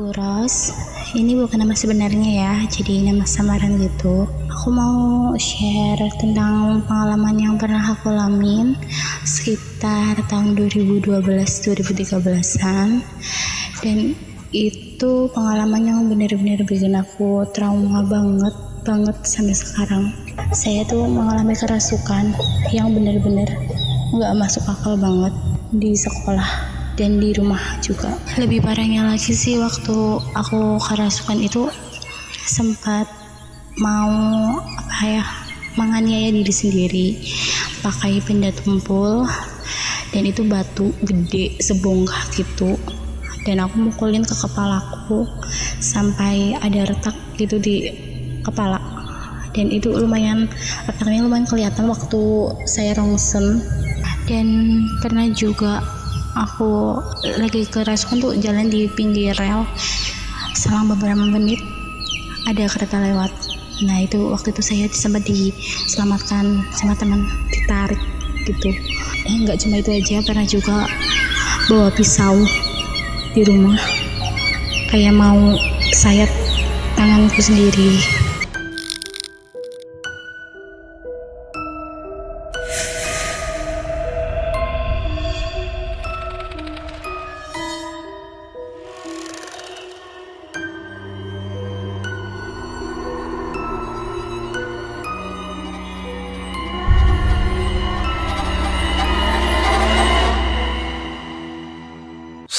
Aku Ros, ini bukan nama sebenarnya ya, jadi nama samaran gitu. Aku mau share tentang pengalaman yang pernah aku alamin sekitar tahun 2012-2013an. Dan itu pengalaman yang benar-benar bikin aku trauma banget sampai sekarang. Saya tuh mengalami kerasukan yang benar-benar nggak masuk akal banget di sekolah dan di rumah juga. Lebih parahnya lagi sih, waktu aku kerasukan itu sempat mau menganiaya diri sendiri pakai benda tumpul, dan itu batu gede sebongkah gitu, dan aku mukulin ke kepalaku sampai ada retak gitu di kepala, dan itu retaknya lumayan kelihatan waktu saya rongsen. Dan pernah juga aku lagi kerasukan tuh jalan di pinggir rel, selang beberapa menit ada kereta lewat. Nah itu waktu itu saya sempat diselamatkan sama teman, ditarik gitu. Nggak cuma itu aja, pernah juga bawa pisau di rumah kayak mau sayat tanganku sendiri.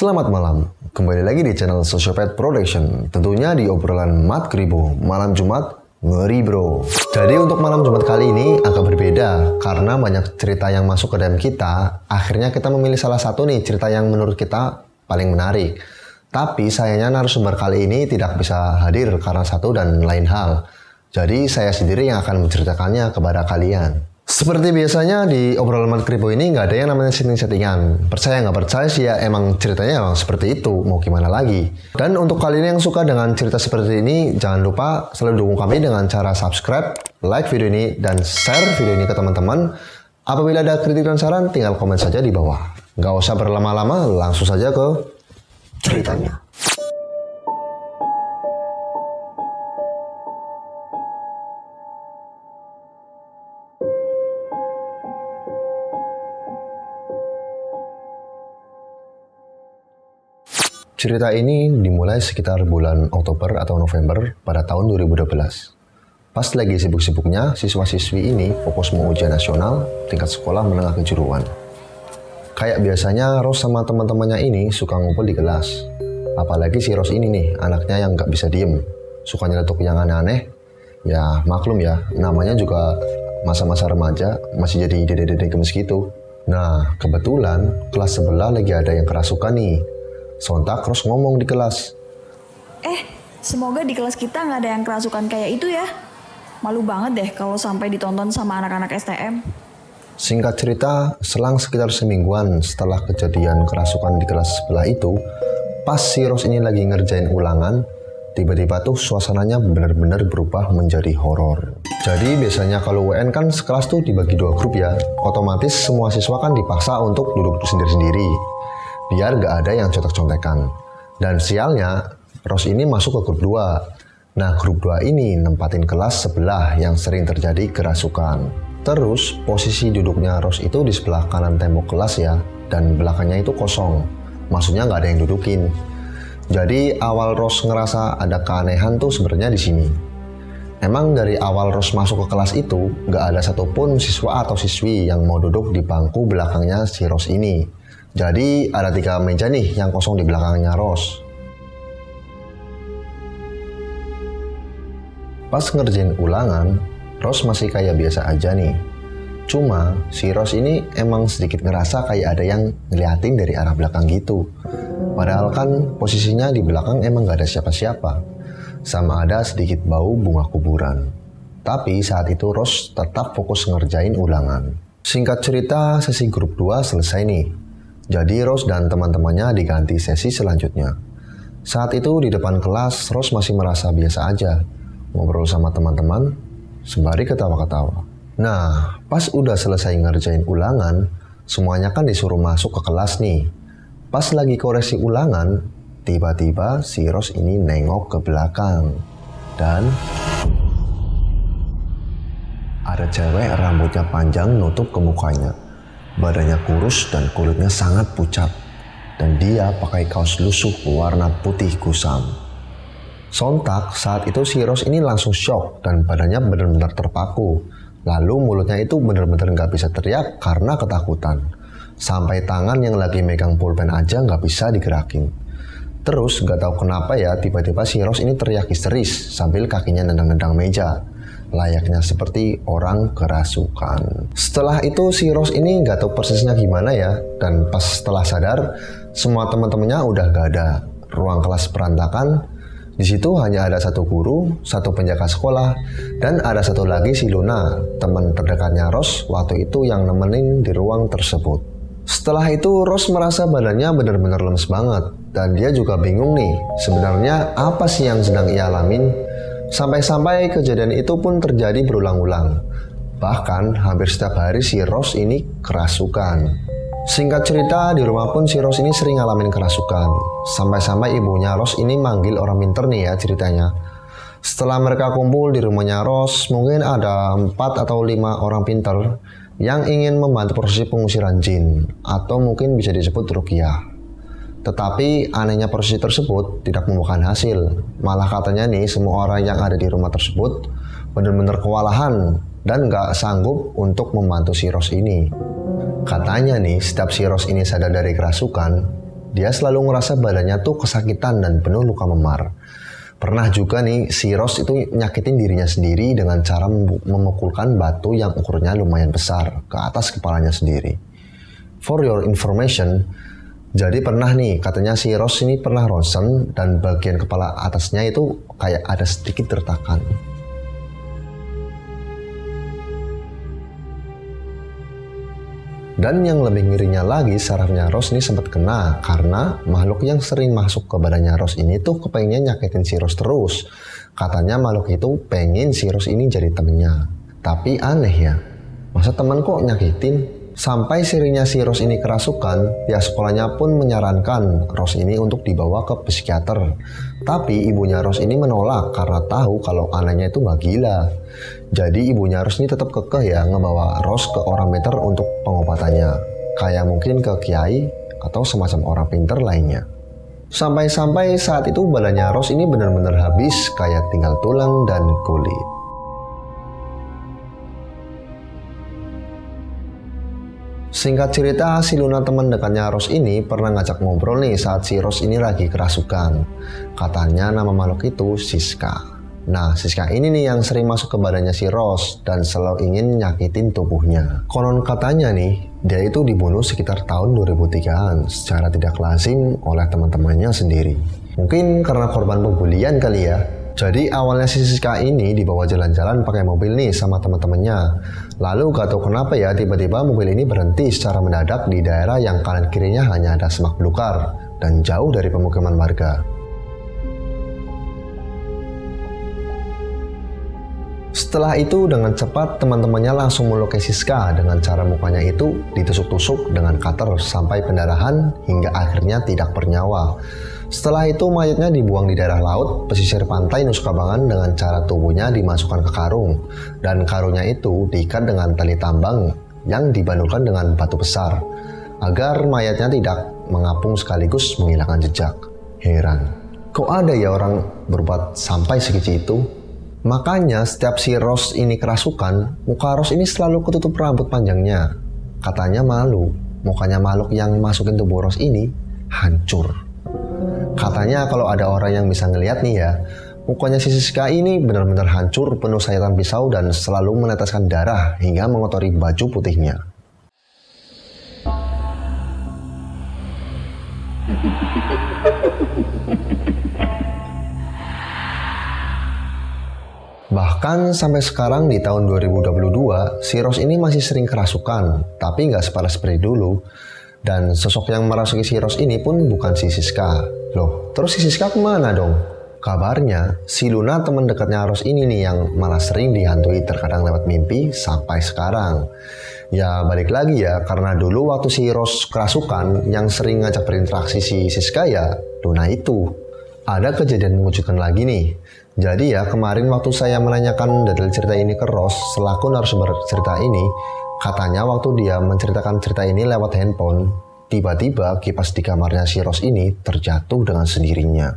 Selamat malam, kembali lagi di channel Sociopath Production. Tentunya di obrolan Mat Kribo, malam Jumat ngeri bro. Jadi untuk malam Jumat kali ini agak berbeda karena banyak cerita yang masuk ke DM kita. Akhirnya kita memilih salah satu nih cerita yang menurut kita paling menarik. Tapi sayangnya narasumber kali ini tidak bisa hadir karena satu dan lain hal. Jadi saya sendiri yang akan menceritakannya kepada kalian. Seperti biasanya di obrolan Mat Kribo ini nggak ada yang namanya setting-settingan. Percaya nggak percaya sih ya, emang ceritanya emang seperti itu, mau gimana lagi. Dan untuk kalian yang suka dengan cerita seperti ini, jangan lupa selalu dukung kami dengan cara subscribe, like video ini, dan share video ini ke teman-teman. Apabila ada kritik dan saran, tinggal komen saja di bawah. Nggak usah berlama-lama, langsung saja ke ceritanya. Cerita ini dimulai sekitar bulan Oktober atau November pada tahun 2012. Pas lagi sibuk-sibuknya, siswa-siswi ini fokus mau ujian nasional tingkat sekolah menengah kejuruan. Kayak biasanya Ros sama teman-temannya ini suka ngumpul di kelas. Apalagi si Ros ini nih, anaknya yang nggak bisa diem, suka nyeletuk yang aneh-aneh. Ya maklum ya, namanya juga masa-masa remaja, masih jadi dede-dede gemes gitu. Nah, kebetulan kelas sebelah lagi ada yang kerasukan nih. Sontak Ros ngomong di kelas. Semoga di kelas kita nggak ada yang kerasukan kayak itu ya. Malu banget deh kalau sampai ditonton sama anak-anak STM. Singkat cerita, selang sekitar semingguan setelah kejadian kerasukan di kelas sebelah itu, pas si Ros ini lagi ngerjain ulangan, tiba-tiba tuh suasananya benar-benar berubah menjadi horor. Jadi biasanya kalau UN kan sekelas tuh dibagi 2 grup ya, otomatis semua siswa kan dipaksa untuk duduk sendiri-sendiri, biar gak ada yang contek-contekan. Dan sialnya, Ros ini masuk ke grup 2. Nah, grup 2 ini nempatin kelas sebelah yang sering terjadi kerasukan. Terus, posisi duduknya Ros itu di sebelah kanan tembok kelas ya, dan belakangnya itu kosong. Maksudnya gak ada yang dudukin. Jadi, awal Ros ngerasa ada keanehan tuh sebenarnya di sini. Emang dari awal Ros masuk ke kelas itu, gak ada satupun siswa atau siswi yang mau duduk di bangku belakangnya si Ros ini. Jadi ada 3 meja nih yang kosong di belakangnya Ros. Pas ngerjain ulangan, Ros masih kayak biasa aja nih. Cuma si Ros ini emang sedikit ngerasa kayak ada yang ngeliatin dari arah belakang gitu. Padahal kan posisinya di belakang emang gak ada siapa-siapa. Sama ada sedikit bau bunga kuburan. Tapi saat itu Ros tetap fokus ngerjain ulangan. Singkat cerita, sesi grup 2 selesai nih. Jadi Ros dan teman-temannya diganti sesi selanjutnya. Saat itu di depan kelas, Ros masih merasa biasa aja. Ngobrol sama teman-teman, sembari ketawa-ketawa. Nah, pas udah selesai ngerjain ulangan, semuanya kan disuruh masuk ke kelas nih. Pas lagi koreksi ulangan, tiba-tiba si Rose ini nengok ke belakang. Dan ada cewek rambutnya panjang nutup ke mukanya. Badannya kurus dan kulitnya sangat pucat. Dan dia pakai kaos lusuh warna putih kusam. Sontak saat itu si Rose ini langsung shock dan badannya benar-benar terpaku. Lalu mulutnya itu benar-benar gak bisa teriak karena ketakutan. Sampai tangan yang lagi megang pulpen aja gak bisa digerakin. Terus gak tahu kenapa ya tiba-tiba si Rose ini teriak histeris sambil kakinya nendang-nendang meja. Layaknya seperti orang kerasukan. Setelah itu si Rose ini gak tahu persisnya gimana ya. Dan pas setelah sadar semua teman-temannya udah gak ada. Ruang kelas berantakan. Di situ hanya ada satu guru, satu penjaga sekolah, dan ada satu lagi si Luna, teman terdekatnya Rose waktu itu yang nemenin di ruang tersebut. Setelah itu Rose merasa badannya benar-benar lemes banget. Dan dia juga bingung nih, sebenarnya apa sih yang sedang ia alamin? Sampai-sampai kejadian itu pun terjadi berulang-ulang. Bahkan hampir setiap hari si Rose ini kerasukan. Singkat cerita, di rumah pun si Rose ini sering ngalamin kerasukan. Sampai-sampai ibunya Rose ini manggil orang pinter nih ya ceritanya. Setelah mereka kumpul di rumahnya Rose, mungkin ada 4 atau 5 orang pinter yang ingin membantu proses pengusiran jin. Atau mungkin bisa disebut ruqyah. Tetapi anehnya proses tersebut tidak membuahkan hasil. Malah katanya nih semua orang yang ada di rumah tersebut benar-benar kewalahan dan gak sanggup untuk membantu si Rose ini. Katanya nih setiap si Rose ini sadar dari kerasukan, dia selalu ngerasa badannya tuh kesakitan dan penuh luka memar. Pernah juga nih si Rose itu nyakitin dirinya sendiri dengan cara memukulkan batu yang ukurannya lumayan besar ke atas kepalanya sendiri. For your information, jadi pernah nih katanya si Rose ini pernah ronsen dan bagian kepala atasnya itu kayak ada sedikit retakan. Dan yang lebih ngirinya lagi, sarafnya Rose ini sempat kena karena makhluk yang sering masuk ke badannya Rose ini tuh kepengen nyakitin si Rose terus. Katanya makhluk itu pengen si Rose ini jadi temennya. Tapi aneh ya, masa teman kok nyakitin? Sampai sirinya si Rose ini kerasukan, pihak sekolahnya pun menyarankan Rose ini untuk dibawa ke psikiater. Tapi ibunya Rose ini menolak karena tahu kalau anaknya itu gak gila. Jadi ibunya Rose ini tetap kekeh ya ngebawa Rose ke orang pinter untuk pengobatannya. Kayak mungkin ke kiai atau semacam orang pinter lainnya. Sampai-sampai saat itu badannya Rose ini benar-benar habis kayak tinggal tulang dan kulit. Singkat cerita, si Luna teman dekatnya Rose ini pernah ngajak ngobrol nih saat si Rose ini lagi kerasukan. Katanya nama makhluk itu Siska. Nah, Siska ini nih yang sering masuk ke badannya si Rose dan selalu ingin nyakitin tubuhnya. Konon katanya nih, dia itu dibunuh sekitar tahun 2003-an secara tidak lazim oleh teman-temannya sendiri. Mungkin karena korban pembulian kali ya. Jadi awalnya si Siska ini dibawa jalan-jalan pakai mobil nih sama teman-temannya. Lalu gak tahu kenapa ya tiba-tiba mobil ini berhenti secara mendadak di daerah yang kanan kirinya hanya ada semak belukar dan jauh dari pemukiman warga. Setelah itu dengan cepat teman-temannya langsung melukai Siska dengan cara mukanya itu ditusuk-tusuk dengan cutter sampai pendarahan hingga akhirnya tidak bernyawa. Setelah itu mayatnya dibuang di daerah laut pesisir pantai Nusa Kambangan dengan cara tubuhnya dimasukkan ke karung dan karungnya itu diikat dengan tali tambang yang dibanulkan dengan batu besar agar mayatnya tidak mengapung sekaligus menghilangkan jejak. Heran, kok ada ya orang berbuat sampai segitu itu? Makanya setiap si Rose ini kerasukan, muka Rose ini selalu ketutup rambut panjangnya. Katanya malu, mukanya makhluk yang masukin tubuh Rose ini hancur. Katanya kalau ada orang yang bisa ngelihat nih ya, mukanya si Siska ini benar-benar hancur penuh sayatan pisau dan selalu meneteskan darah hingga mengotori baju putihnya. Bahkan sampai sekarang di tahun 2022, si Rose ini masih sering kerasukan, tapi nggak separah seperti dulu. Dan sosok yang merasuki si Rose ini pun bukan si Siska. Loh, terus si Siska kemana dong? Kabarnya, si Luna teman dekatnya Rose ini nih yang malah sering dihantui terkadang lewat mimpi sampai sekarang. Ya balik lagi ya, karena dulu waktu si Rose kerasukan yang sering ngajak berinteraksi si Siska ya Luna itu. Ada kejadian mengejutkan lagi nih. Jadi ya kemarin waktu saya menanyakan detail cerita ini ke Rose selaku narasumber cerita ini, katanya waktu dia menceritakan cerita ini lewat handphone, tiba-tiba kipas di kamarnya si Rose ini terjatuh dengan sendirinya.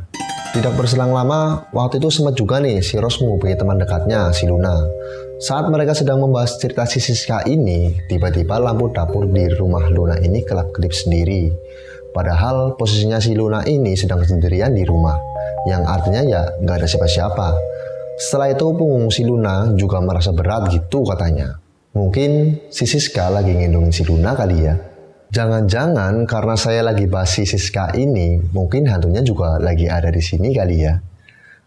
Tidak berselang lama, waktu itu sempat juga nih si Rose menghubungi teman dekatnya, si Luna. Saat mereka sedang membahas cerita si Siska ini, tiba-tiba lampu dapur di rumah Luna ini kelap-kelip sendiri. Padahal posisinya si Luna ini sedang sendirian di rumah, yang artinya ya nggak ada siapa-siapa. Setelah itu punggung si Luna juga merasa berat gitu katanya. Mungkin si Siska lagi ngendongin si Luna kali ya. Jangan-jangan karena saya lagi bahas si Siska ini, mungkin hantunya juga lagi ada di sini kali ya.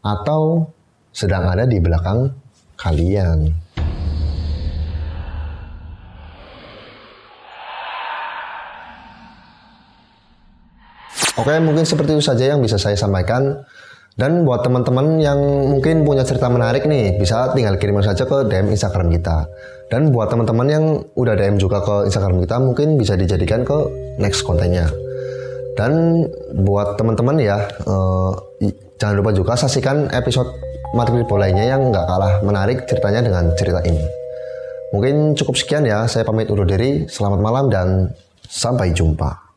Atau sedang ada di belakang kalian. Oke, mungkin seperti itu saja yang bisa saya sampaikan. Dan buat teman-teman yang mungkin punya cerita menarik nih, bisa tinggal kirim saja ke DM Instagram kita. Dan buat teman-teman yang udah DM juga ke Instagram kita, mungkin bisa dijadikan ke next kontennya. Dan buat teman-teman ya, jangan lupa juga saksikan episode Mati Kripo lainnya yang nggak kalah menarik ceritanya dengan cerita ini. Mungkin cukup sekian ya, saya pamit undur diri. Selamat malam dan sampai jumpa.